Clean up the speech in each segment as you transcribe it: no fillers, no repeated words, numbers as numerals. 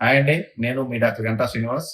Hi అండి. నేను మీ doctor Ganta Srinivas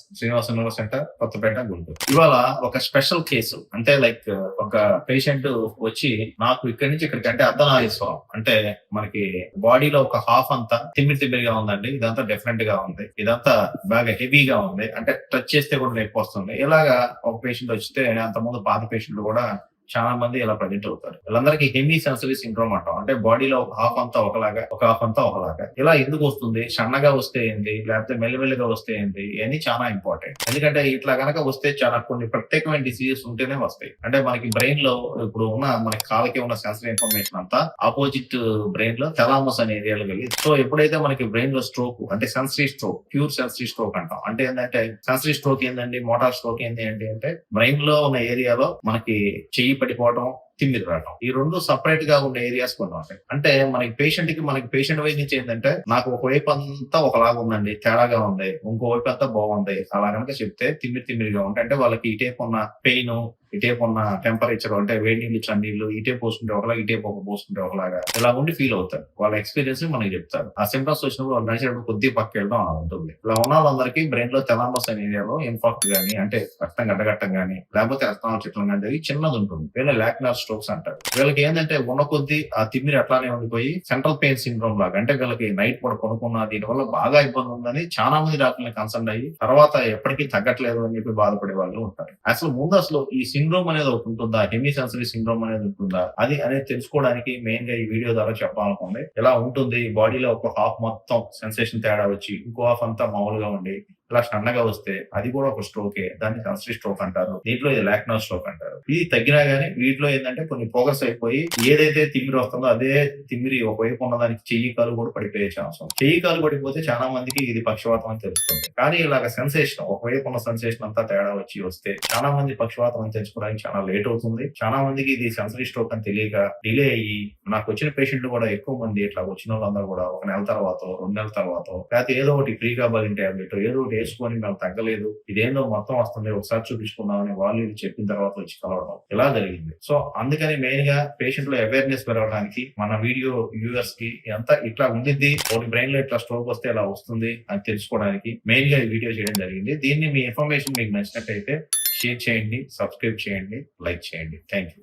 neuro centre, Kothapeta, Guntur. ఇవాళ ఒక స్పెషల్ కేసు. అంటే లైక్ ఒక పేషెంట్ వచ్చి నాకు ఇక్కడి నుంచి ఇక్కడికి అంటే అర్ధనారీశ్వరం అంటే మనకి బాడీలో ఒక హాఫ్ అంతా తిమ్మిరిగా ఉందండి. ఇదంతా డిఫరెంట్ గా ఉంది. ఇదంతా బాగా హెవీగా ఉంది. అంటే టచ్ చేస్తే కూడా నొప్పి వస్తుంది. ఇలాగా ఒక పేషెంట్ వస్తే అంతకుముందు పాత పేషెంట్లు కూడా చాలా మంది ఇలా ప్రజెంట్ అవుతారు. వీళ్ళందరికీ హెమీ సెన్సరీ సిండ్రోమ్ అంటాం. అంటే బాడీలో ఒక హాఫ్ అంతా ఒకలాగా, ఒక హాఫ్ అంతా ఒకలాగా. ఇలా ఎందుకు వస్తుంది? సన్నగా వస్తే ఏంటి? లేకపోతే మెల్లిమెల్లిగా వస్తే ఏంటి? ఇవన్నీ చాలా ఇంపార్టెంట్. ఎందుకంటే ఇట్లా గనక వస్తే చాలా కొన్ని ప్రత్యేకమైన డిసీజెస్ ఉంటేనే వస్తాయి. అంటే మనకి బ్రెయిన్ లో ఇప్పుడు ఉన్న మనకి కాళ్ళకి ఉన్న సెన్సరీ ఇన్ఫర్మేషన్ అంతా ఆపోజిట్ బ్రెయిన్ లో థలామస్ అనే ఏరియాలో వెళ్ళి, సో ఎప్పుడైతే మనకి బ్రెయిన్ లో స్ట్రోక్ అంటే sensory stroke, pure sensory stroke అంటాం. అంటే ఏంటంటే సెన్సరీ స్ట్రోక్ ఏంటండి, మోటార్ స్ట్రోక్ ఏంటి అంటే బ్రెయిన్ లో ఉన్న ఏరియాలో మనకి చెయ్యి పడిపోవడం, తిమ్మిరి రావడం, ఈ రెండు సపరేట్ గా ఉండే ఏరియాస్ కొన్ని ఉంటాయి. అంటే మనకి పేషెంట్ వైపు నుంచి ఏంటంటే నాకు ఒక వైపు అంతా ఒకలాగా ఉందండి, తేడాగా ఉంది, ఇంకో వైపు అంతా బాగుంది అలా కనుక చెప్తే తిమ్మిరిగా ఉంటాయి. అంటే వాళ్ళకి ఇటేపు ఉన్న పెయిన్, ఇటేపు ఉన్న టెంపరేచర్ అంటే వేడి నీళ్ళు చన్నీళ్ళు ఇటేపు పోసుకుంటే ఒకలాగా, ఇటేపు ఒక పోసుకుంటే ఒకలాగా ఇలా ఉండి ఫీల్ అవుతారు. వాళ్ళ ఎక్స్పీరియన్స్ మనకి చెప్తారు. ఆ సింప్టమ్స్ వచ్చినప్పుడు వాళ్ళు నడిచేటప్పుడు కొద్దిగా పక్క వెళ్ళడం అలా ఉంటుంది. ఇలా ఉన్న వాళ్ళందరికీ బ్రెయిన్ లో థలామస్ అనే ఏరియాలో ఇన్ఫాక్ట్ గానీ అంటే రక్తం గడ్డగట్టం గానీ లేకపోతే రక్తం చిట్లం కానీ జరిగి చిన్నది ఉంటుంది. వీళ్ళ లాక్నార్ స్ట్రోక్స్ అంటారు. వీళ్ళకి ఏంటంటే ఉన్న కొద్ది ఆ తిమ్మిరి అట్లానే ఉండిపోయి సెంట్రల్ పెయిన్ సిండ్రోమ్ లాగా, అంటే వీళ్ళకి నైట్ కూడా కొనుక్కున్న దీనివల్ల బాగా ఇబ్బంది ఉందని చాలా మంది డాక్టర్ని కన్సల్ట్ అయ్యి తర్వాత ఎప్పటికీ తగ్గట్లేదు అని చెప్పి బాధపడే వాళ్ళు ఉంటారు. అసలు ఈ సిండ్రోమ్ అనేది ఒకటి ఉంటుందా, హెమీ సెన్సరీ సిండ్రోమ్ అనేది ఉంటుందా అనేది తెలుసుకోవడానికి మెయిన్ గా ఈ వీడియో ద్వారా చెప్పాలనుకుంది. ఎలా ఉంటుంది బాడీలో ఒక హాఫ్ మొత్తం సెన్సేషన్ తేడా వచ్చి ఇంకో హాఫ్ అంతా మామూలుగా ఉండి ఇలా సన్నగా వస్తే అది కూడా ఒక స్ట్రోకే. దాన్ని సెన్సరీ స్ట్రోక్ అంటారు. దీంట్లో ఇది లాక్నార్ స్ట్రోక్ అంటారు. ఇది తగ్గినా గానీ వీటిలో ఏంటంటే కొన్ని ప్రోగ్రెస్ అయిపోయి ఏదైతే తిమ్మిరి వస్తుందో అదే తిమ్మిరి ఒకవైపు ఉన్నదానికి చెయ్యి కాలు కూడా పడిపోయే ఛాన్స్ ఉంది. చెయ్యి కాలు పడిపోతే చాలా మందికి ఇది పక్షవాతం అని తెలుస్తుంది. కానీ ఇలాగ సెన్సేషన్ ఒకవైపు ఉన్న సెన్సేషన్ అంతా తేడా వస్తే చాలా మంది పక్షవాతం అని తెలుసుకోవడానికి చాలా లేట్ అవుతుంది. చాలా మందికి ఇది సెన్సరీ స్ట్రోక్ అని తెలియక డిలే అయ్యి, నాకు వచ్చిన పేషెంట్లు కూడా ఎక్కువ మంది ఇట్లా వచ్చిన వాళ్ళందరూ కూడా ఒక నెల తర్వాత, 2 నెలల తర్వాత, లేకపోతే ఏదో ఒకటి ఫ్రీగా బలిన్ టాబ్లెట్ ఏదో ఒకటి వేసుకొని మేము తగ్గలేదు, ఇదేందో మొత్తం వస్తుంది ఒకసారి చూపించుకున్నామని వాళ్ళు చెప్పిన తర్వాత వచ్చి కలవడం ఇలా జరిగింది. సో అందుకని మెయిన్ గా పేషెంట్ లో అవేర్నెస్ పెరగడానికి మన వీడియో వ్యూవర్స్ కి ఎంత ఇట్లా ఉండిద్ది, ఒకటి బ్రెయిన్ లో ఇట్లా స్ట్రోక్ వస్తే ఇలా వస్తుంది అని తెలుసుకోవడానికి మెయిన్ గా ఈ వీడియో చేయడం జరిగింది. దీన్ని మీ ఇన్ఫర్మేషన్ మీకు నచ్చినట్టయితే షేర్ చేయండి, సబ్స్క్రైబ్ చేయండి, లైక్ చేయండి. Thank you.